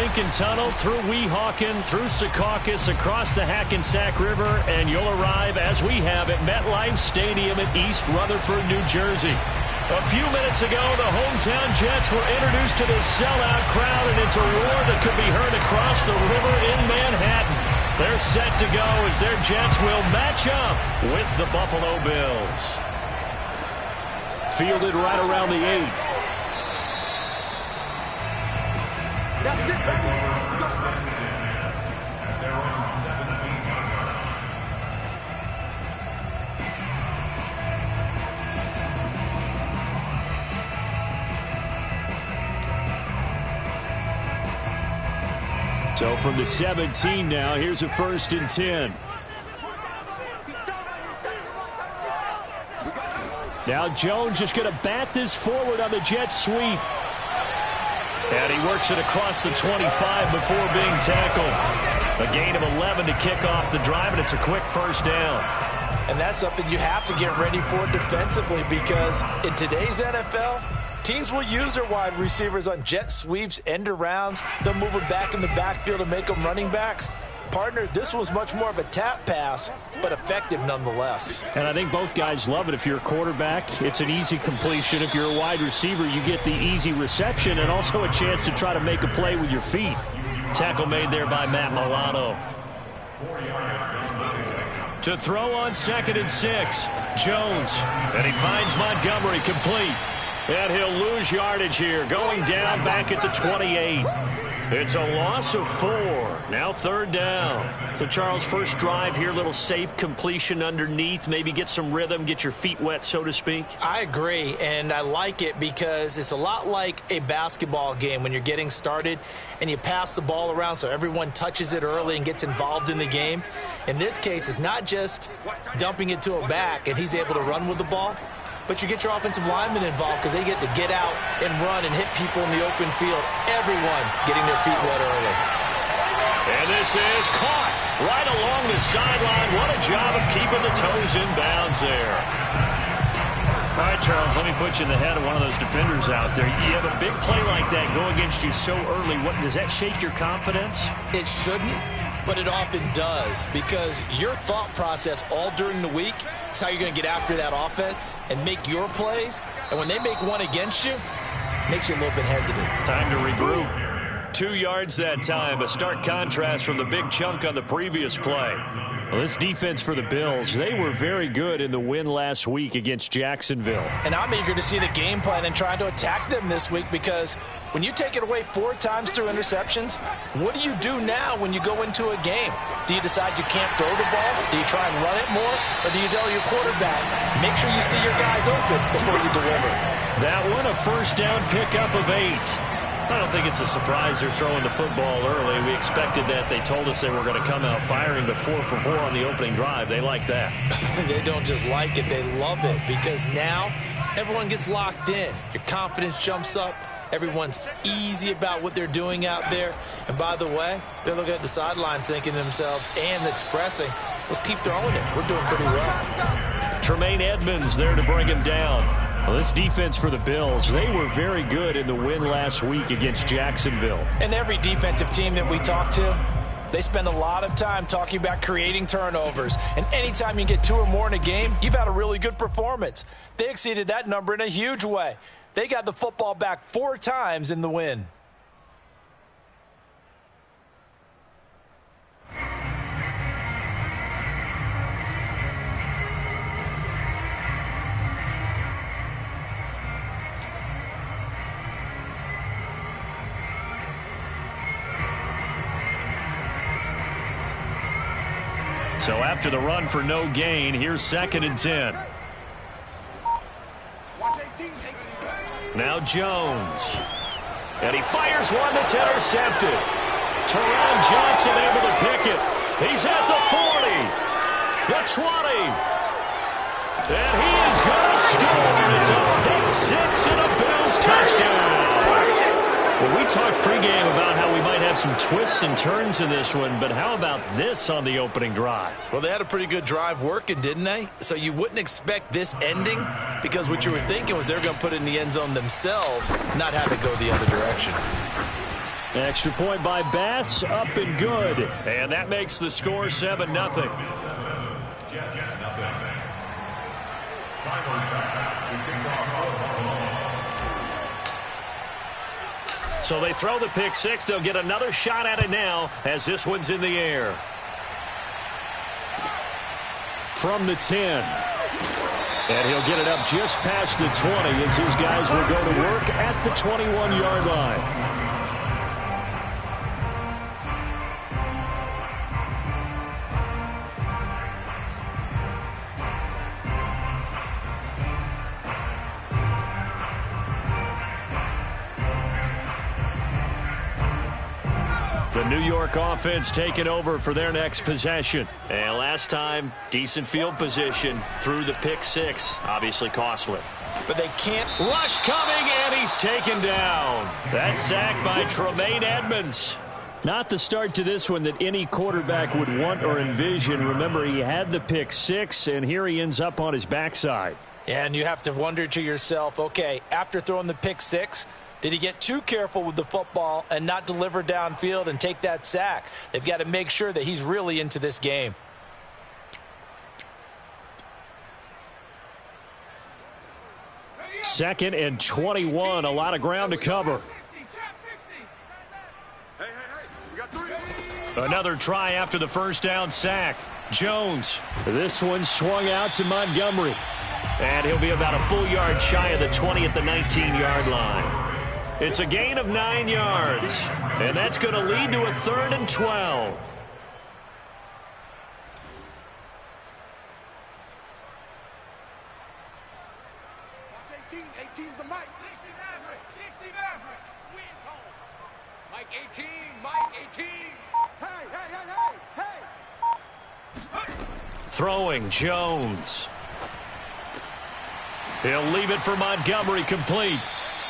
Lincoln Tunnel, through Weehawken, through Secaucus, across the Hackensack River, and you'll arrive, as we have, at MetLife Stadium in East Rutherford, New Jersey. A few minutes ago, the hometown Jets were introduced to this sellout crowd, and it's a roar that could be heard across the river in Manhattan. They're set to go as their Jets will match up with the Buffalo Bills. Fielded right around the 8. So from the 17 now, here's a 1st and 10. Now Jones just going to bat this forward on the jet sweep. And he works it across the 25 before being tackled. A gain of 11 to kick off the drive, and it's a quick 1st down. And that's something you have to get ready for defensively, because in today's NFL, teams will use their wide receivers on jet sweeps, end arounds. They'll move them back in the backfield and make them running backs. Partner, this was much more of a tap pass, but effective nonetheless. And I think both guys love it. If you're a quarterback, it's an easy completion. If you're a wide receiver, you get the easy reception and also a chance to try to make a play with your feet. Tackle made there by Matt Milano. To throw on 2nd and 6, Jones. And he finds Montgomery complete. And he'll lose yardage here, going down back at the 28. It's a loss of 4. Now 3rd down. So, Charles, first drive here, little safe completion underneath. Maybe get some rhythm, get your feet wet, so to speak. I agree, and I like it because it's a lot like a basketball game when you're getting started and you pass the ball around so everyone touches it early and gets involved in the game. In this case, it's not just dumping it to a back and he's able to run with the ball, but you get your offensive linemen involved because they get to get out and run and hit people in the open field. Everyone getting their feet wet early. And this is caught right along the sideline. What a job of keeping the toes in bounds there. All right, Charles, let me put you in the head of one of those defenders out there. You have a big play like that go against you so early. What, does that shake your confidence? It shouldn't, but it often does, because your thought process all during the week is how you're going to get after that offense and make your plays. And when they make one against you, it makes you a little bit hesitant. Time to regroup. 2 yards that time, a stark contrast from the big chunk on the previous play. Well, this defense for the Bills, they were very good in the win last week against Jacksonville. And I'm eager to see the game plan and try to attack them this week, because when you take it away 4 times through interceptions, what do you do now when you go into a game? Do you decide you can't throw the ball? Do you try and run it more? Or do you tell your quarterback, make sure you see your guys open before you deliver? That one, a 1st down pickup of 8. I don't think it's a surprise they're throwing the football early. We expected that. They told us they were going to come out firing, but 4 for 4 on the opening drive. They like that. They don't just like it, they love it, because now everyone gets locked in. Your confidence jumps up. Everyone's easy about what they're doing out there. And by the way, they're looking at the sideline thinking to themselves and expressing, let's keep throwing it. We're doing pretty well. Tremaine Edmonds there to bring him down. Well, this defense for the Bills, they were very good in the win last week against Jacksonville. And every defensive team that we talk to, they spend a lot of time talking about creating turnovers. And anytime you get 2 or more in a game, you've had a really good performance. They exceeded that number in a huge way. They got the football back 4 times in the win. So after the run for no gain, here's 2nd and 10. Now Jones. And he fires one that's intercepted. Teron Johnson able to pick it. He's at the 40. The 20. And he is going to score. It's a pick 6 and a Bills touchdown. Well, we talked pregame about how we might have some twists and turns in this one, but how about this on the opening drive? Well, they had a pretty good drive working, didn't they? So you wouldn't expect this ending, because what you were thinking was they were going to put it in the end zone themselves, not have it go the other direction. Extra point by Bass, up and good. And that makes the score 7-0. So they throw the pick six. They'll get another shot at it now as this one's in the air. From the 10. And he'll get it up just past the 20 as his guys will go to work at the 21-yard line. The New York offense taking over for their next possession. And last time, decent field position through the pick six. Obviously costly. But they can't. Rush coming, and he's taken down. That sack by Tremaine Edmonds. Not the start to this one that any quarterback would want or envision. Remember, he had the pick six, and here he ends up on his backside. And you have to wonder to yourself, okay, after throwing the pick six, did he get too careful with the football and not deliver downfield and take that sack? They've got to make sure that he's really into this game. Second and 21, a lot of ground to cover. Another try after the first down sack. Jones. This one swung out to Montgomery. And he'll be about a full yard shy of the 20 at the 19-yard line. It's a gain of 9 yards, and that's going to lead to a 3rd and 12. Watch 18. 18's the Mike. 60 Maverick. 60 Maverick. Wins home. Mike 18. Mike 18. Hey. Throwing Jones. He'll leave it for Montgomery, complete.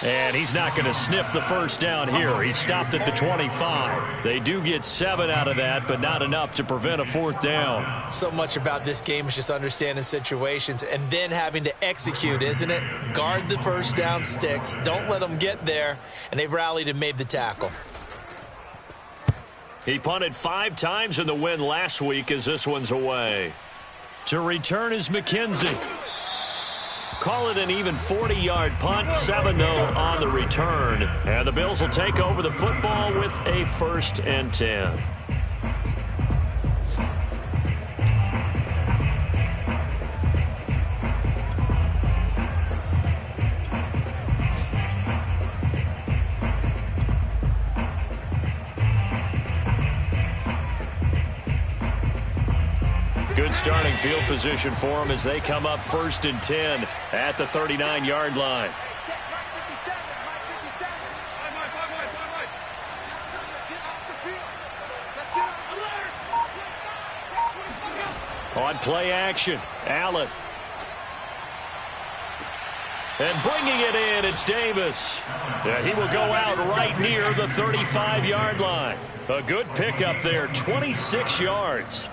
And he's not going to sniff the first down here. He stopped at the 25. They do get 7 out of that, but not enough to prevent a 4th down. So much about this game is just understanding situations and then having to execute, isn't it? Guard the first down sticks. Don't let them get there. And they rallied and made the tackle. He punted 5 times in the win last week as this one's away. To return is McKenzie. Call it an even 40-yard punt, 7-0 on the return. And the Bills will take over the football with a 1st and 10. Good starting field position for them as they come up 1st and 10 at the 39-yard line. On play action, Allen. And bringing it in, it's Davis. And he will go out right near the 35-yard line. A good pickup there, 26 yards.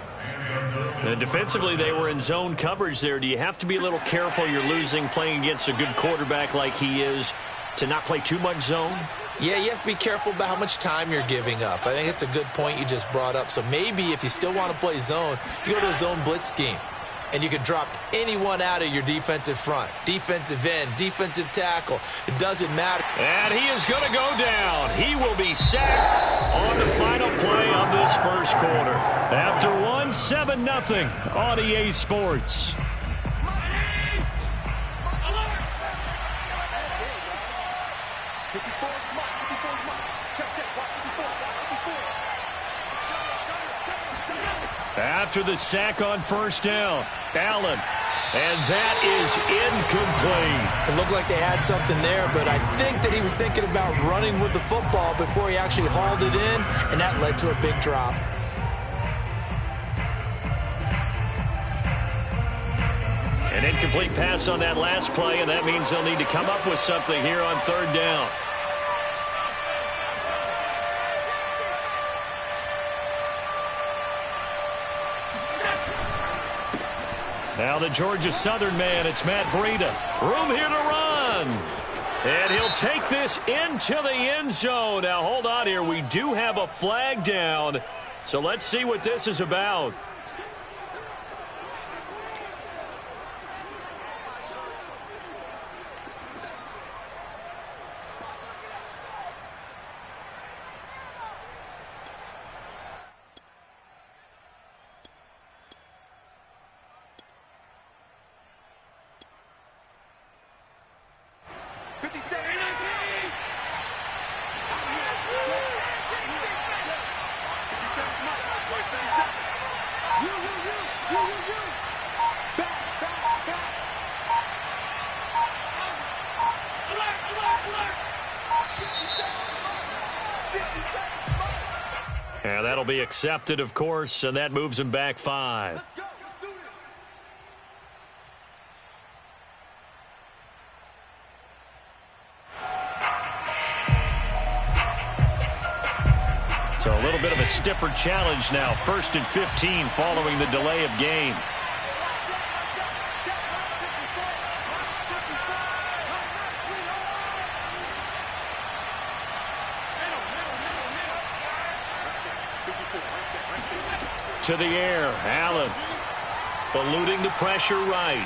And defensively, they were in zone coverage there. Do you have to be a little careful? You're losing playing against a good quarterback like he is to not play too much zone? Yeah, you have to be careful about how much time you're giving up. I think it's a good point you just brought up. So maybe if you still want to play zone, you go to a zone blitz scheme. And you can drop anyone out of your defensive front. Defensive end, defensive tackle. It doesn't matter. And he is going to go down. He will be sacked on the final play of this first quarter. After 7-0 on EA Sports. After the sack on first down, Allen. And that is incomplete. It looked like they had something there, but I think that he was thinking about running with the football before he actually hauled it in, and that led to a big drop. An incomplete pass on that last play, and that means they'll need to come up with something here on 3rd down. Now the Georgia Southern man, it's Matt Breida. Room here to run. And he'll take this into the end zone. Now, hold on here. We do have a flag down. So let's see what this is about. And that'll be accepted, of course, and that moves him back 5. So a little bit of a stiffer challenge now. 1st and 15 following the delay of game. To the air, Allen. Eluding the pressure right.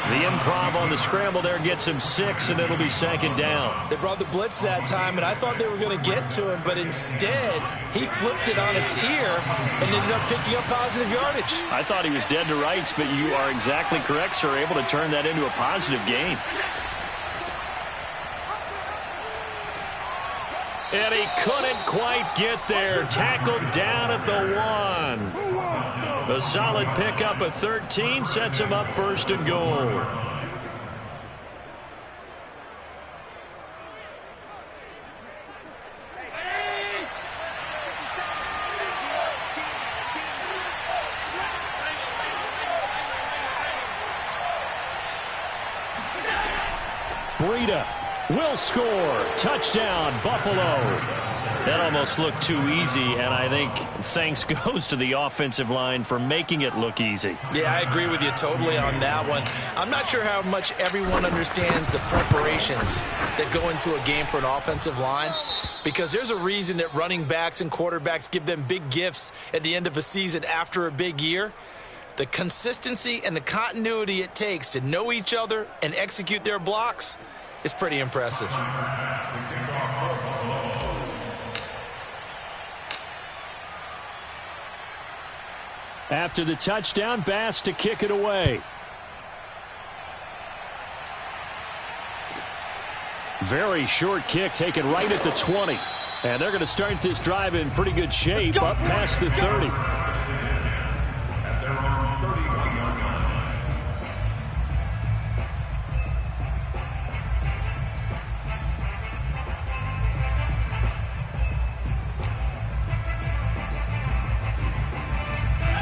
The improv on the scramble there gets him 6, and it'll be 2nd down. They brought the blitz that time, and I thought they were going to get to him, but instead, he flipped it on its ear and ended up picking up positive yardage. I thought he was dead to rights, but you are exactly correct, sir, able to turn that into a positive gain. And he couldn't quite get there. Tackled down at the 1. A solid pickup of 13 sets him up 1st and goal. Breida will score. Touchdown, Buffalo. That almost looked too easy, and I think thanks goes to the offensive line for making it look easy. Yeah, I agree with you totally on that one. I'm not sure how much everyone understands the preparations that go into a game for an offensive line, because there's a reason that running backs and quarterbacks give them big gifts at the end of a season after a big year. The consistency and the continuity it takes to know each other and execute their blocks is pretty impressive. After the touchdown, Bass to kick it away. Very short kick taken right at the 20. And they're going to start this drive in pretty good shape up past the 30.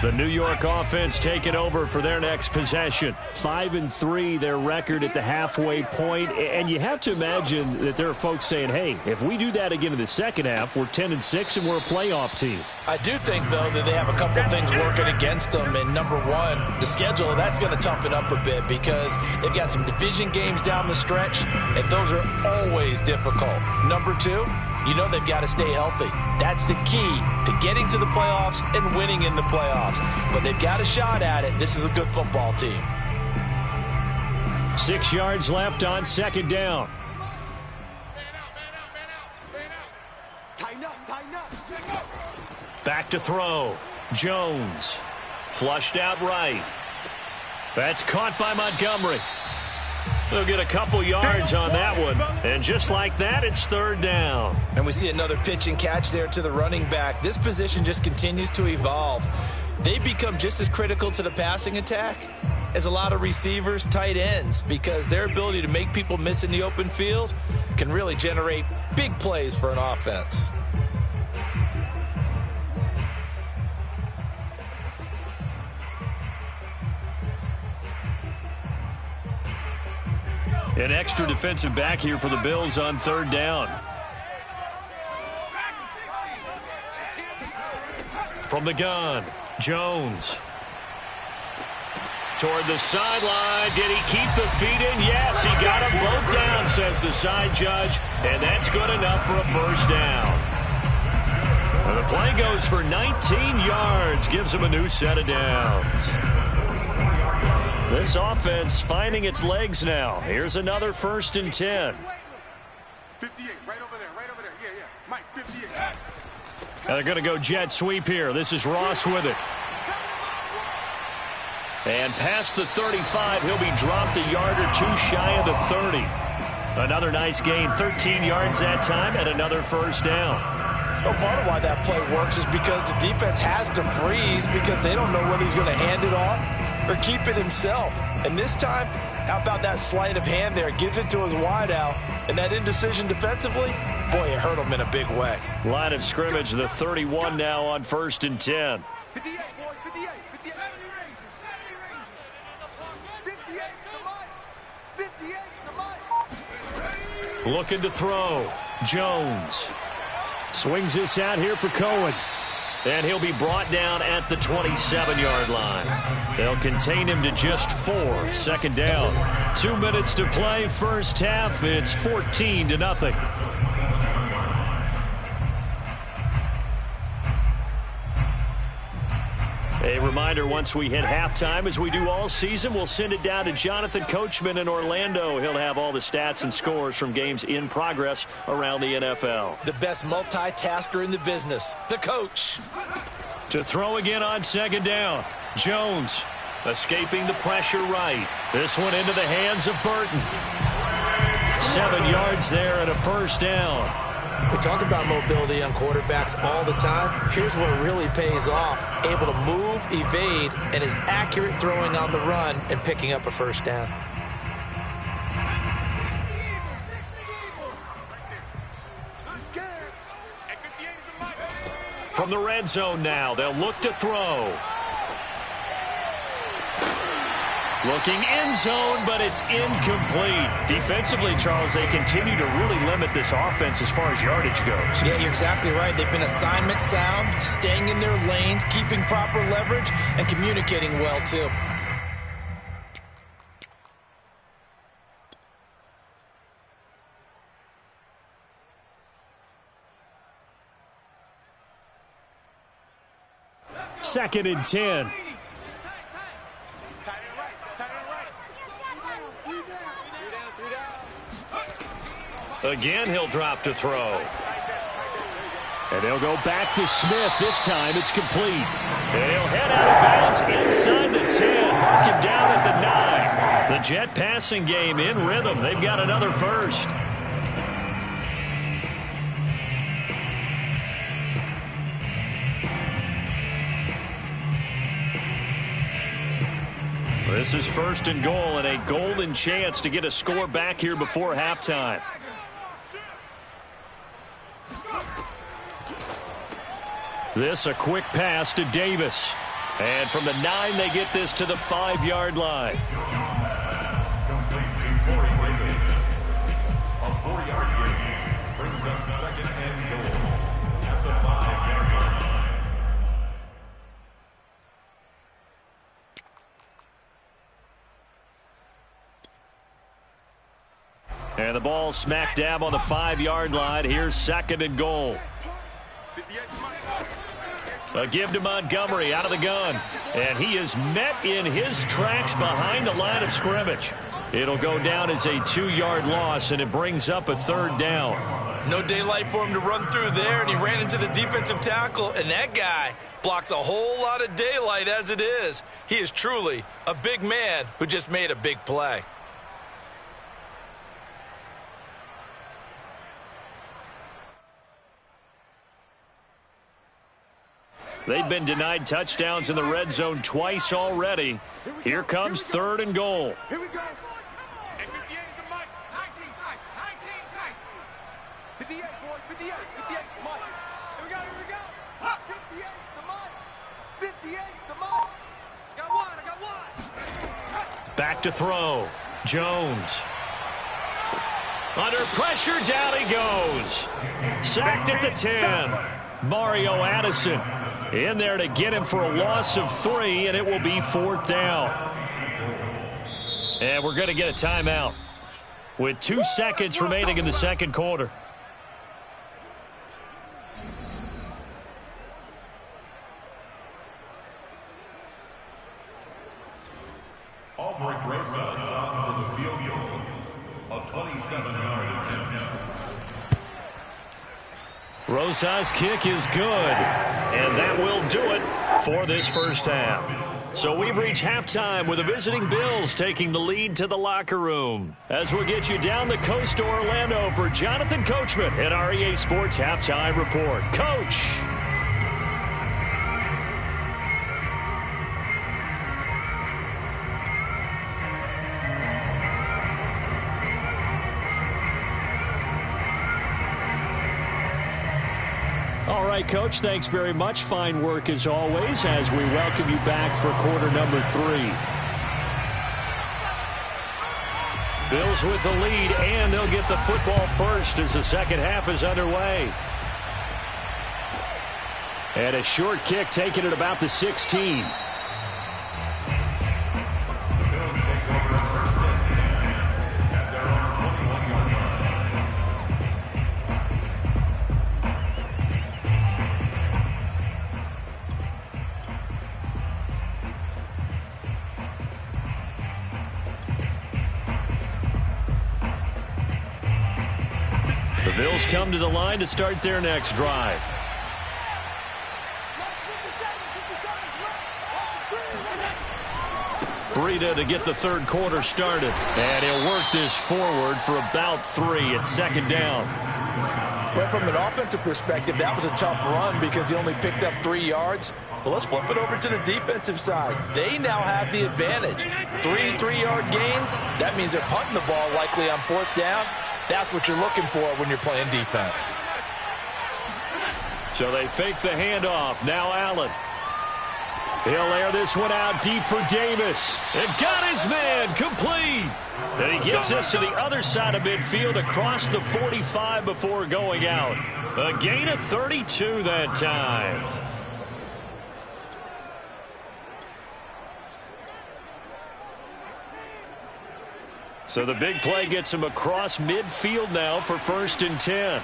The New York offense taking over for their next possession. 5-3, their record at the halfway point. And you have to imagine that there are folks saying, hey, if we do that again in the second half, we're 10-6 and we're a playoff team. I do think, though, that they have a couple things working against them. And number one, the schedule, that's going to toughen up a bit because they've got some division games down the stretch, and those are always difficult. Number two, you know they've got to stay healthy. That's the key to getting to the playoffs and winning in the playoffs. But they've got a shot at it. This is a good football team. 6 yards left on 2nd down. Back to throw. Jones. Flushed out right. That's caught by Montgomery. They'll get a couple yards on that one. And just like that, it's 3rd down. And we see another pitch and catch there to the running back. This position just continues to evolve. They become just as critical to the passing attack as a lot of receivers, tight ends, because their ability to make people miss in the open field can really generate big plays for an offense. An extra defensive back here for the Bills on 3rd down. From the gun, Jones. toward the sideline. Did he keep the feet in? Yes, he got them both down, says the side judge, and that's good enough for a first down. And the play goes for 19 yards, gives him a new set of downs. This offense finding its legs now. Here's another 1st and 10. 58, right over there, yeah. Mike, 58. And they're going to go jet sweep here. This is Ross with it. And past the 35, he'll be dropped a yard or two shy of the 30. Another nice gain, 13 yards that time, and another first down. Well, part of why that play works is because the defense has to freeze because they don't know whether he's going to hand it off or keep it himself. And this time, how about that sleight of hand there? Gives it to his wideout, and that indecision defensively, boy, it hurt him in a big way. Line of scrimmage, the 31 now on 1st and 10. 58, boys, 58, 58. 58 to Mike. 58 to Mike. Looking to throw. Jones swings this out here for Cohen. And he'll be brought down at the 27-yard line. They'll contain him to just 4. 2nd down. 2 minutes to play. First half. It's 14-0. A reminder, once we hit halftime, as we do all season, we'll send it down to Jonathan Coachman in Orlando. He'll have all the stats and scores from games in progress around the NFL. The best multitasker in the business, the coach. To throw again on 2nd down. Jones escaping the pressure right. This one into the hands of Burton. 7 yards there and a first down. We talk about mobility on quarterbacks all the time. Here's where it really pays off. Able to move, evade, and is accurate throwing on the run and picking up a first down. From the red zone now, they'll look to throw. Looking end zone, but it's incomplete. Defensively, Charles, they continue to really limit this offense as far as yardage goes. Yeah, you're exactly right. They've been assignment sound, staying in their lanes, keeping proper leverage, and communicating well, too. Second and 10. Again, he'll drop to throw. And they'll go back to Smith. This time it's complete. And he'll head out of bounds inside the 10. Mark him down at the 9. The Jet passing game in rhythm. They've got another first. This is 1st and goal and a golden chance to get a score back here before halftime. This a quick pass to Davis. And from the 9, they get this to the 5-yard line. A 4-yard gain brings up 2nd and goal at the 5-yard line. And the ball smack dab on the 5-yard line. Here's 2nd and goal. A give to Montgomery out of the gun. And he is met in his tracks behind the line of scrimmage. It'll go down as a 2-yard loss, and it brings up a 3rd down. No daylight for him to run through there, and he ran into the defensive tackle, and that guy blocks a whole lot of daylight as it is. He is truly a big man who just made a big play. They've been denied touchdowns in the red zone twice already. Here comes 3rd and goal. Here we go. And 58 is the Mike. 19 tight. 19 tight. 58, boys. 58. 58 is Mike. Here we go. Here we go. 58 is the Mike. 58 is the Mike. I got one. I got one. Back to throw. Jones. Under pressure, down he goes. Sacked at the 10. Mario Addison in there to get him for a loss of 3, and it will be 4th down. And we're going to get a timeout with 2 seconds remaining in the second quarter. Albrecht Rosas on for the field goal. A 27-yard attempt. Rosas' kick is good, and that will do it for this first half. So we've reached halftime with the visiting Bills taking the lead to the locker room. As we'll get you down the coast to Orlando for Jonathan Coachman at our EA Sports Halftime Report. Coach. All right, Coach, thanks very much. Fine work as always as we welcome you back for quarter number 3. Bills with the lead, and they'll get the football first as the second half is underway. And a short kick taken at about the 16. The Bills come to the line to start their next drive. Breida to get the third quarter started. And he'll work this forward for about 3 at second down. But from an offensive perspective, that was a tough run because he only picked up 3 yards. Well, let's flip it over to the defensive side. They now have the advantage. 3 3-yard gains. That means they're punting the ball likely on 4th down. That's what you're looking for when you're playing defense. So they fake the handoff. Now Allen. He'll air this one out deep for Davis. And got his man complete. And he gets us to the other side of midfield across the 45 before going out. A gain of 32 that time. So the big play gets him across midfield now for 1st and 10.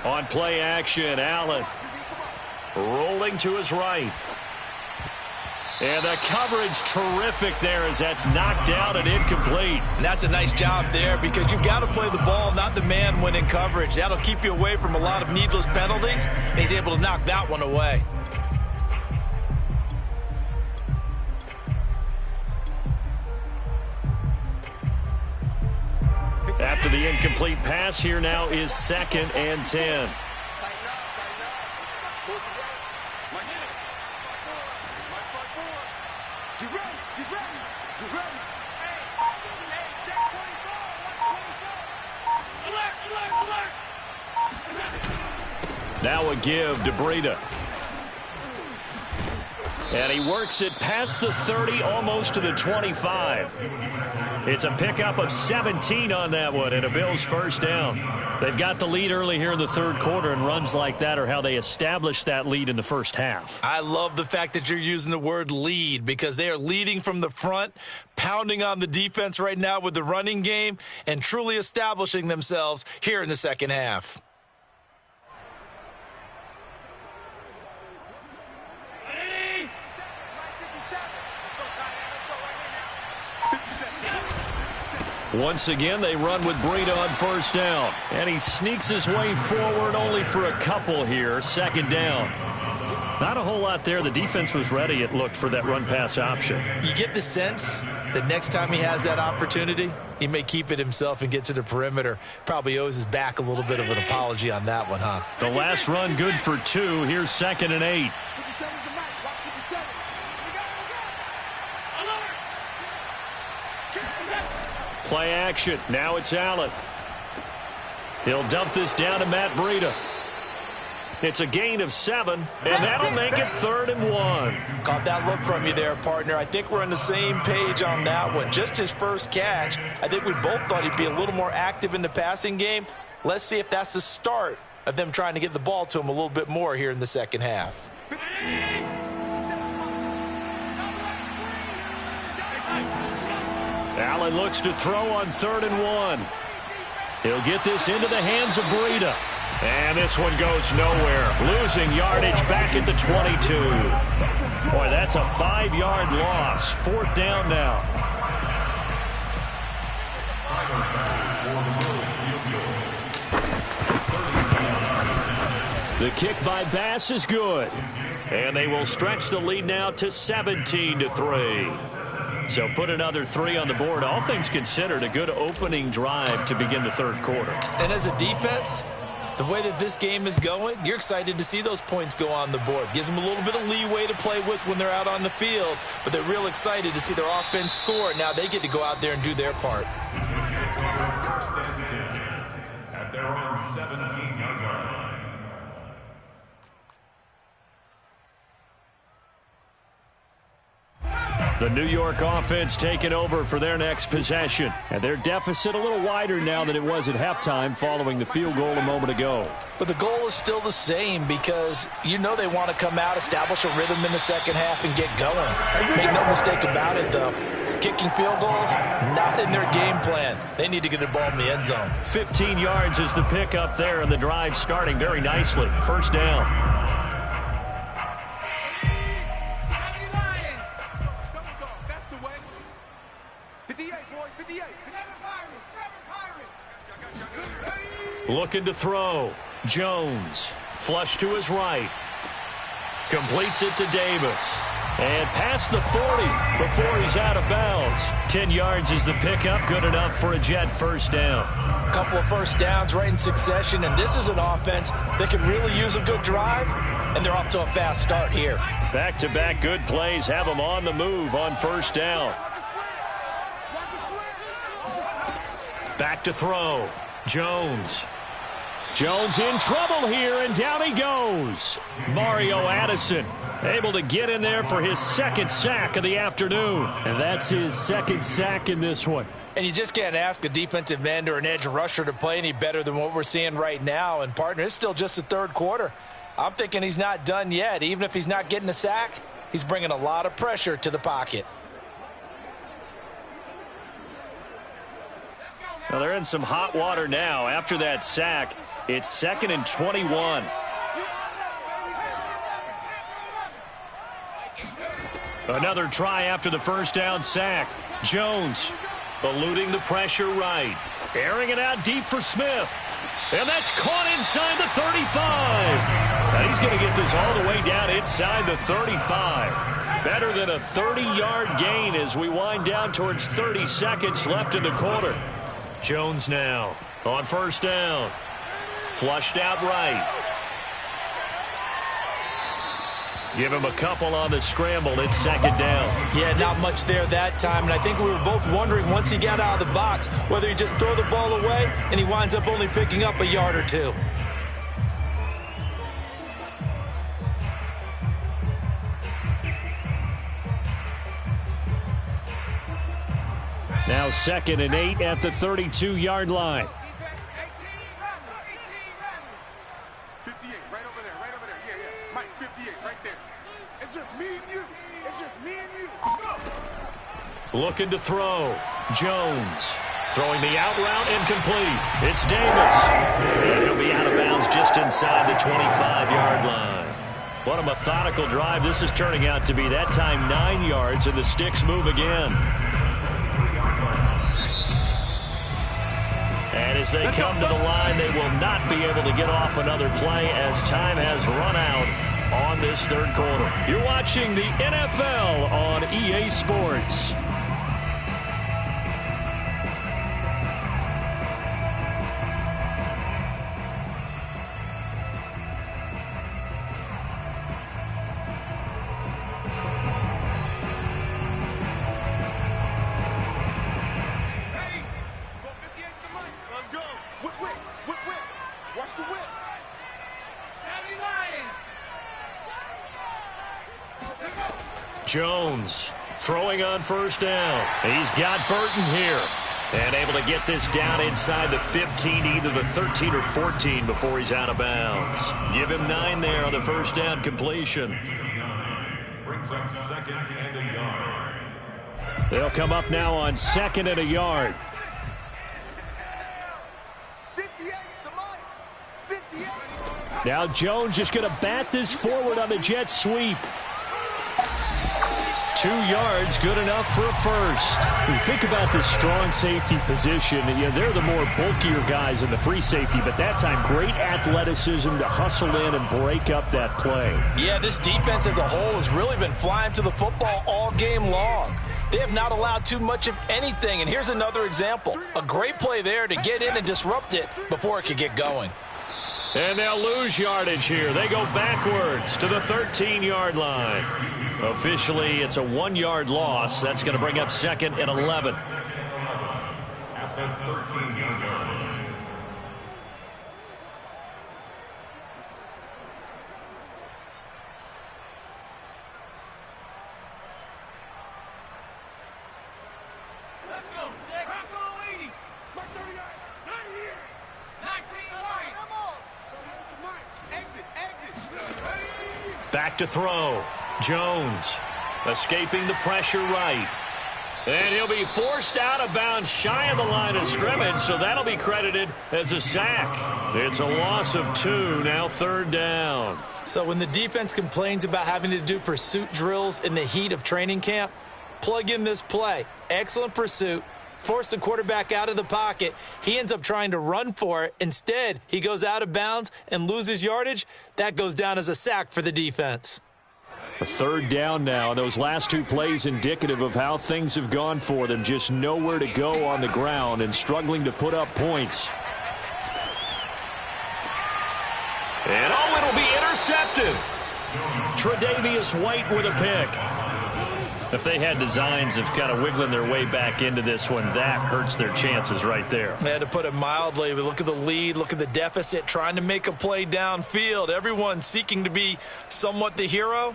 On play action, Allen rolling to his right. And the coverage terrific there as that's knocked down and incomplete. And that's a nice job there because you've got to play the ball, not the man when in coverage. That'll keep you away from a lot of needless penalties, and he's able to knock that one away. After the incomplete pass, here now is 2nd and 10. Now a give to Breida. And he works it past the 30, almost to the 25. It's a pickup of 17 on that one and a Bills first down. They've got the lead early here in the third quarter, and runs like that are how they established that lead in the first half. I love the fact that you're using the word lead because they are leading from the front, pounding on the defense right now with the running game, and truly establishing themselves here in the second half. Once again, they run with Breida on first down. And he sneaks his way forward only for a couple here. 2nd down. Not a whole lot there. The defense was ready, it looked, for that run-pass option. You get the sense that next time he has that opportunity, he may keep it himself and get to the perimeter. Probably owes his back a little bit of an apology on that one, huh? The last run good for 2. Here's 2nd and 8. Play action. Now it's Allen. He'll dump this down to Matt Breida. It's a gain of 7, and that'll make it 3rd and 1. Caught that look from you there, partner. I think we're on the same page on that one. Just his first catch. I think we both thought he'd be a little more active in the passing game. Let's see if that's the start of them trying to get the ball to him a little bit more here in the second half. Allen looks to throw on 3rd and 1. He'll get this into the hands of Breida. And this one goes nowhere. Losing yardage back at the 22. Boy, that's a 5-yard loss. 4th down now. The kick by Bass is good. And they will stretch the lead now to 17-3. So put another 3 on the board. All things considered, a good opening drive to begin the third quarter. And as a defense, the way that this game is going, you're excited to see those points go on the board. Gives them a little bit of leeway to play with when they're out on the field, but they're real excited to see their offense score. Now they get to go out there and do their part. At their own 17-yard line. The New York offense taking over for their next possession. And their deficit a little wider now than it was at halftime following the field goal a moment ago. But the goal is still the same because you know they want to come out, establish a rhythm in the second half, and get going. Make no mistake about it, though. Kicking field goals, not in their game plan. They need to get the ball in the end zone. 15 yards is the pickup there, and the drive starting very nicely. 1st down. Looking to throw. Jones. Flush to his right. Completes it to Davis. And past the 40 before he's out of bounds. 10 yards is the pickup. Good enough for a Jet 1st down. A couple of 1st downs right in succession, and this is an offense that could really use a good drive, and they're off to a fast start here. Back-to-back good plays have them on the move on 1st down. Back to throw. Jones. Jones in trouble here, and down he goes. Mario Addison able to get in there for his 2nd sack of the afternoon. And that's his 2nd sack in this one. And you just can't ask a defensive end or an edge rusher to play any better than what we're seeing right now. And, partner, it's still just the 3rd quarter. I'm thinking he's not done yet. Even if he's not getting a sack, he's bringing a lot of pressure to the pocket. Well, they're in some hot water now. After that sack, it's 2nd and 21. Another try after the 1st down sack. Jones eluding the pressure right. Airing it out deep for Smith. And that's caught inside the 35. And he's going to get this all the way down inside the 35. Better than a 30-yard gain as we wind down towards 30 seconds left in the quarter. Jones now on 1st down. Flushed out right. Give him a couple on the scramble. It's 2nd down. Yeah, not much there that time. And I think we were both wondering once he got out of the box whether he just throw the ball away and he winds up only picking up a yard or 2. Now 2nd and 8 at the 32-yard line. 58, right over there, right over there. Yeah. Mike, 58, right there. It's just me and you. It's just me and you. Looking to throw. Jones throwing the out route incomplete. It's Davis. And he'll be out of bounds just inside the 25-yard line. What a methodical drive this is turning out to be. That time 9 yards, and the sticks move again. And as they come to the line, they will not be able to get off another play as time has run out on this 3rd quarter. You're watching the NFL on EA Sports. Jones throwing on 1st down. He's got Burton here. And able to get this down inside the 15, either the 13 or 14 before he's out of bounds. Give him 9 there on the first down completion. Brings up 2nd and a yard. They'll come up now on 2nd and a yard. 58 to Mike. 58. Now Jones just going to bat this forward on the jet sweep. 2 yards, good enough for a first. When you think about this strong safety position, they're the more bulkier guys in the free safety, but that time great athleticism to hustle in and break up that play. Yeah, this defense as a whole has really been flying to the football all game long. They have not allowed too much of anything, and here's another example. A great play there to get in and disrupt it before it could get going. And they'll lose yardage here. They go backwards to the 13-yard line. Officially, it's a 1-yard loss. That's going to bring up 2nd and 11. At the 13-yard line. Let's go, 6. Let's go, 80. First 30 yards. 90 here. 19. Exit, exit. Back to throw. Jones escaping the pressure right. And he'll be forced out of bounds shy of the line of scrimmage, so that'll be credited as a sack. It's a loss of 2, now 3rd down. So when the defense complains about having to do pursuit drills in the heat of training camp, plug in this play. Excellent pursuit. Force the quarterback out of the pocket. He ends up trying to run for it. Instead, he goes out of bounds and loses yardage. That goes down as a sack for the defense. A 3rd down now. Those last 2 plays indicative of how things have gone for them. Just nowhere to go on the ground and struggling to put up points. And it'll be intercepted. Tre'Davious White with a pick. If they had designs of kind of wiggling their way back into this one, that hurts their chances right there. I had to put it mildly. We look at the lead, look at the deficit, trying to make a play downfield. Everyone seeking to be somewhat the hero.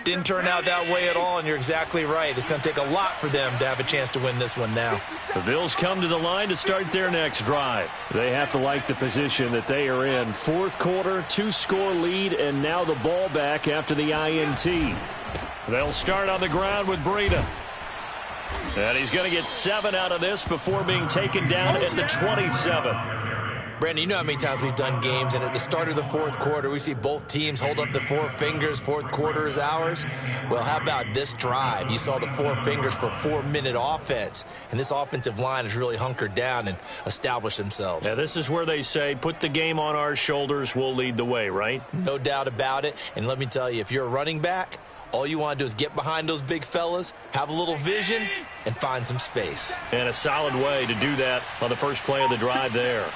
Didn't turn out that way at all, and you're exactly right. It's going to take a lot for them to have a chance to win this one now. The Bills come to the line to start their next drive. They have to like the position that they are in. 4th quarter, 2-score lead, and now the ball back after the INT. They'll start on the ground with Breida. And he's going to get 7 out of this before being taken down at the 27. Brandon, you know how many times we've done games, and at the start of the 4th quarter, we see both teams hold up the 4 fingers, 4th quarter is ours. Well, how about this drive? You saw the 4 fingers for 4-minute offense, and this offensive line has really hunkered down and established themselves. Yeah, this is where they say, put the game on our shoulders, we'll lead the way, right? No doubt about it, and let me tell you, if you're a running back, all you want to do is get behind those big fellas, have a little vision, and find some space. And a solid way to do that on the first play of the drive there.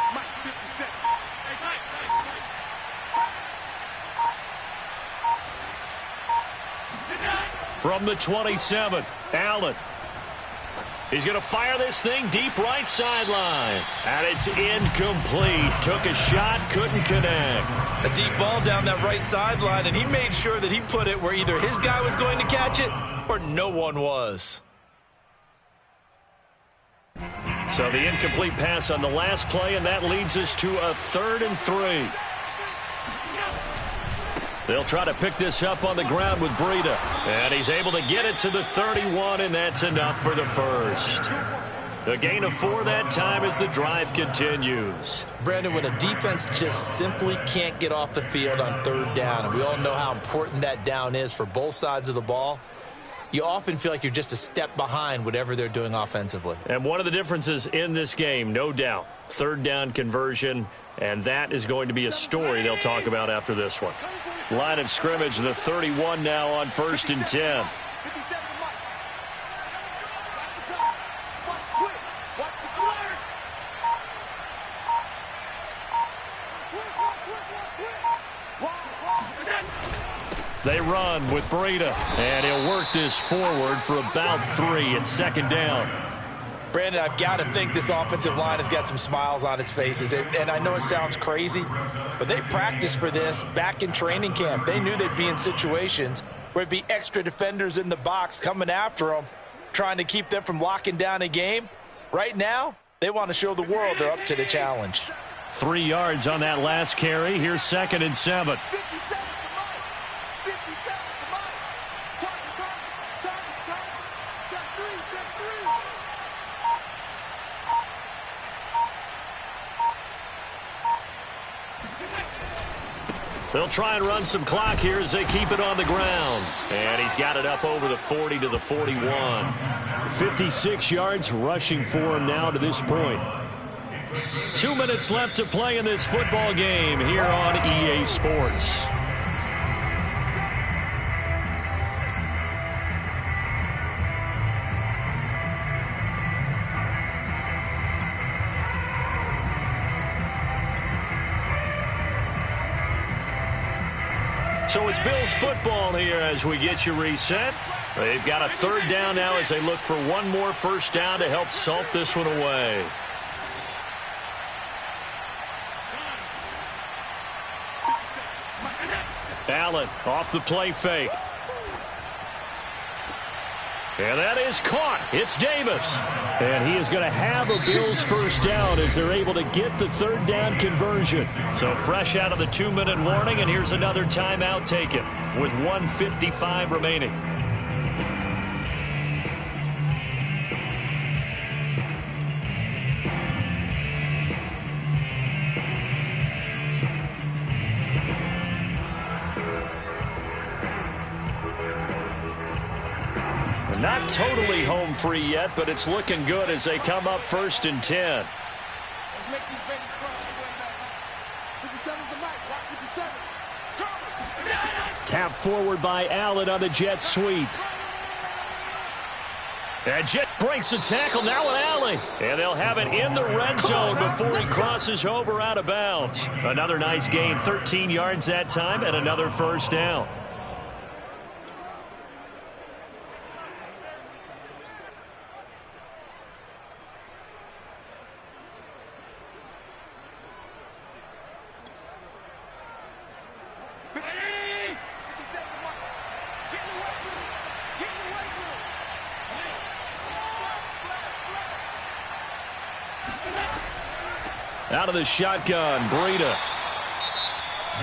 From the 27, Allen. He's going to fire this thing deep right sideline. And it's incomplete. Took a shot, couldn't connect. A deep ball down that right sideline, and he made sure that he put it where either his guy was going to catch it or no one was. So the incomplete pass on the last play, and that leads us to a 3rd and 3. They'll try to pick this up on the ground with Breida. And he's able to get it to the 31, and that's enough for the first. A gain of 4 that time as the drive continues. Brandon, when a defense just simply can't get off the field on 3rd down, and we all know how important that down is for both sides of the ball, you often feel like you're just a step behind whatever they're doing offensively. And one of the differences in this game, no doubt, 3rd down conversion, and that is going to be a story they'll talk about after this one. Line of scrimmage, the 31 now on 1st and 10. They run with Breida, and he'll work this forward for about 3 at 2nd down. Brandon, I've got to think this offensive line has got some smiles on its faces. And I know it sounds crazy, but they practiced for this back in training camp. They knew they'd be in situations where it'd be extra defenders in the box coming after them, trying to keep them from locking down a game. Right now, they want to show the world they're up to the challenge. 3 yards on that last carry. Here's 2nd and 7. 57 to Mike. 57 to Mike. Target. Check three. They'll try and run some clock here as they keep it on the ground. And he's got it up over the 40 to the 41. 56 yards rushing for him now to this point. 2 minutes left to play in this football game here on EA Sports. So it's Bills football here as we get you reset. They've got a 3rd down now as they look for one more first down to help salt this one away. Allen off the play fake. And that is caught. It's Davis. And he is going to have a Bills first down as they're able to get the 3rd down conversion. So fresh out of the 2-minute warning, and here's another timeout taken with 1:55 remaining. Not totally home free yet, but it's looking good as they come up 1st and 10. Let's make these babies strong. 57's the Mike. Watch 57. Tap forward by Allen on the jet sweep. And Jet breaks the tackle now with Allen. And they'll have it in the red zone before he crosses over out of bounds. Another nice gain, 13 yards that time, and another first down. Out of the shotgun, Breida.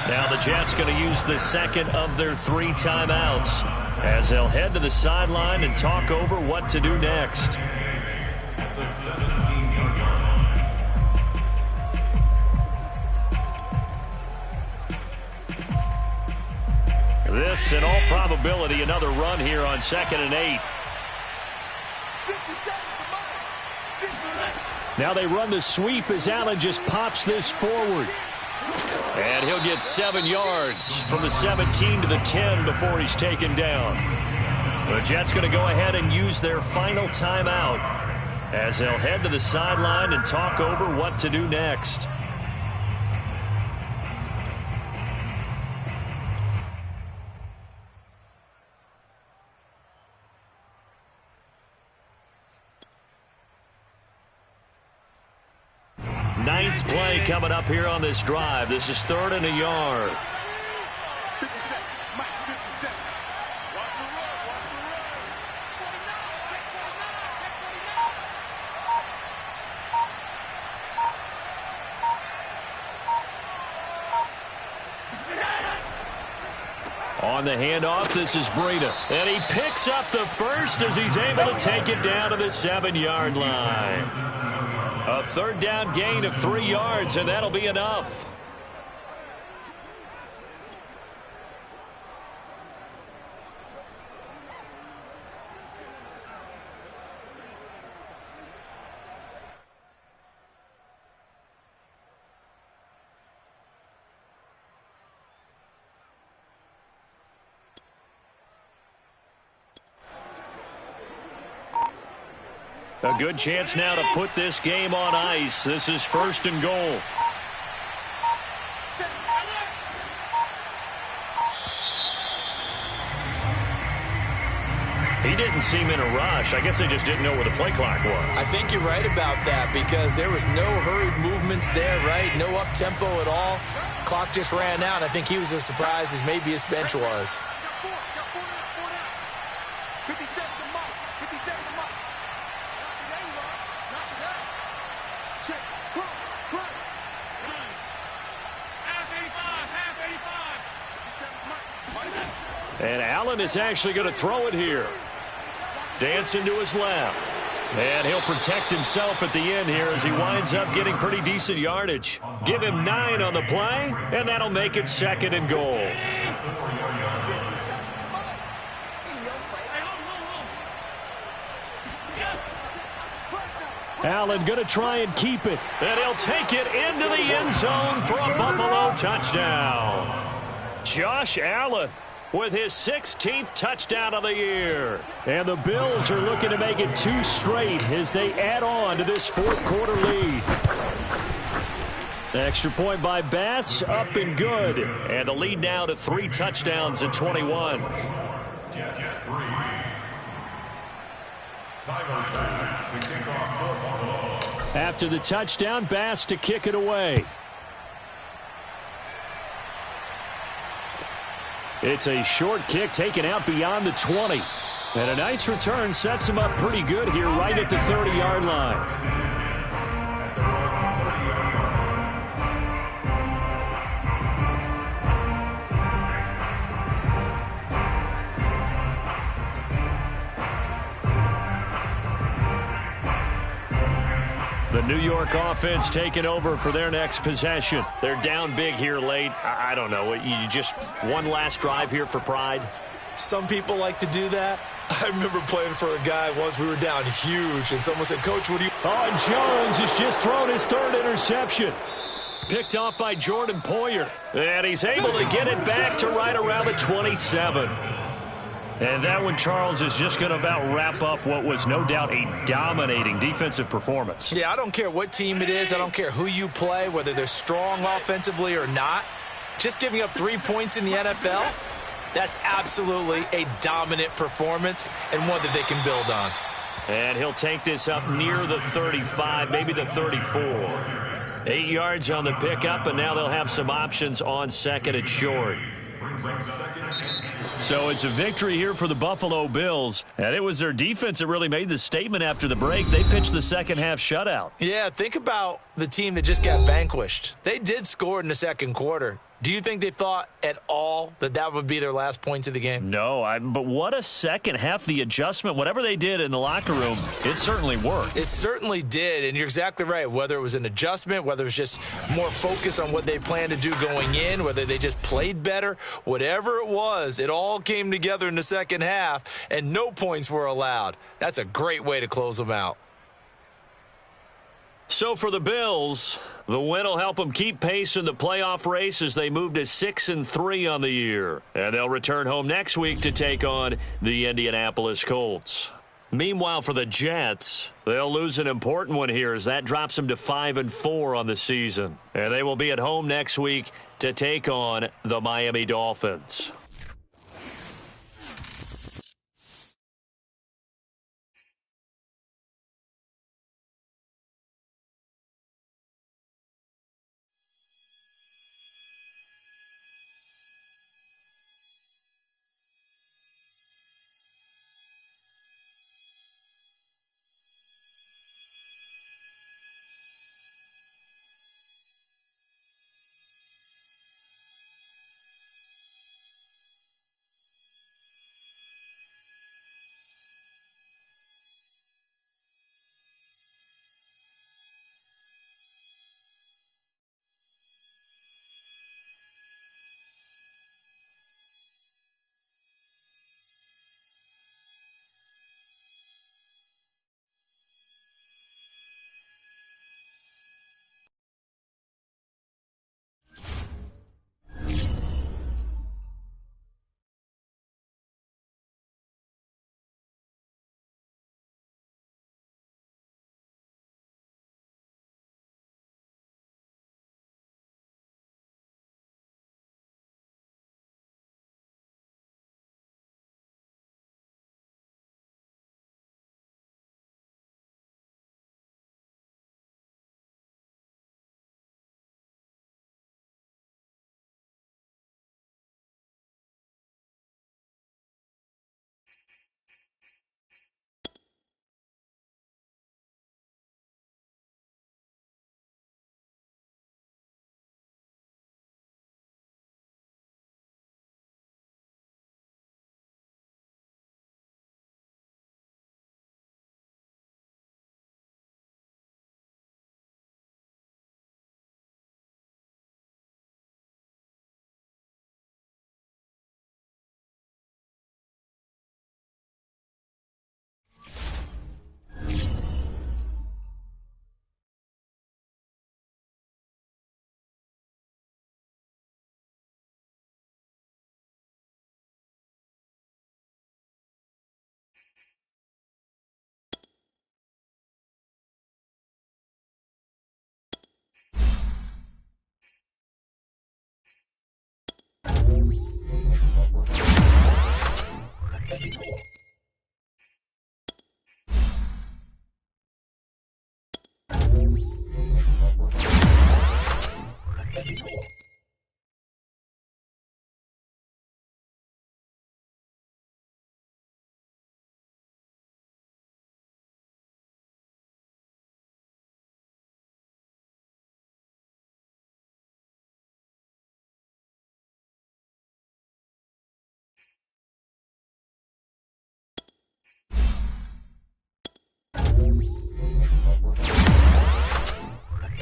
Now the Jets going to use the 2nd of their 3 timeouts as they'll head to the sideline and talk over what to do next. The 17-yard line. This, in all probability, another run here on 2nd and 8. 57 to Mike. Now they run the sweep as Allen just pops this forward. And he'll get 7 yards from the 17 to the 10 before he's taken down. The Jets going to go ahead and use their final timeout as they'll head to the sideline and talk over what to do next. Ninth play coming up here on this drive. This is 3rd and a yard. 57. Mike, 57. Watch the run. 49. Check 49. On the handoff, this is Breida. And he picks up the first as he's able to take it down to the 7-yard line. A 3rd down gain of 3 yards, and that'll be enough. A good chance now to put this game on ice. This is 1st and goal. He didn't seem in a rush. I guess they just didn't know where the play clock was. I think you're right about that because there was no hurried movements there, right? No up-tempo at all. Clock just ran out. I think he was as surprised as maybe his bench was. 57 to Mike. 57 to Mike. Check. Cross. Cross. And Allen is actually going to throw it here. Dancing to his left. And he'll protect himself at the end here as he winds up getting pretty decent yardage. Give him 9 on the play, and that'll make it 2nd and goal. Allen going to try and keep it. And he'll take it into the end zone for a Buffalo touchdown. Josh Allen with his 16th touchdown of the year. And the Bills are looking to make it 2 straight as they add on to this 4th quarter lead. Extra point by Bass, up and good. And the lead now to 3 touchdowns at 21. After the touchdown, Bass to kick it away. It's a short kick taken out beyond the 20. And a nice return sets him up pretty good here right at the 30-yard line. The New York offense taking over for their next possession. They're down big here late. I don't know. You just one last drive here for pride? Some people like to do that. I remember playing for a guy once. We were down huge, and someone said, "Coach, what do you..." Oh, and Jones has just thrown his 3rd interception. Picked off by Jordan Poyer. And he's able to get it back to right around the 27. And that one, Charles, is just going to about wrap up what was no doubt a dominating defensive performance. Yeah, I don't care what team it is. I don't care who you play, whether they're strong offensively or not. Just giving up 3 points in the NFL, that's absolutely a dominant performance and one that they can build on. And he'll take this up near the 35, maybe the 34. 8 yards on the pickup, and now they'll have some options on 2nd and short. So it's a victory here for the Buffalo Bills. And it was their defense that really made the statement after the break. They pitched the second half shutout. Yeah, think about the team that just got vanquished. They did score in the 2nd quarter. Do you think they thought at all that that would be their last points of the game? No, but what a second half. The adjustment, whatever they did in the locker room, it certainly worked. It certainly did, and you're exactly right. Whether it was an adjustment, whether it was just more focus on what they planned to do going in, whether they just played better, whatever it was, it all came together in the second half, and no points were allowed. That's a great way to close them out. So for the Bills, the win will help them keep pace in the playoff race as they move to 6-3 on the year. And they'll return home next week to take on the Indianapolis Colts. Meanwhile, for the Jets, they'll lose an important one here as that drops them to 5-4 on the season. And they will be at home next week to take on the Miami Dolphins.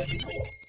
Thank you.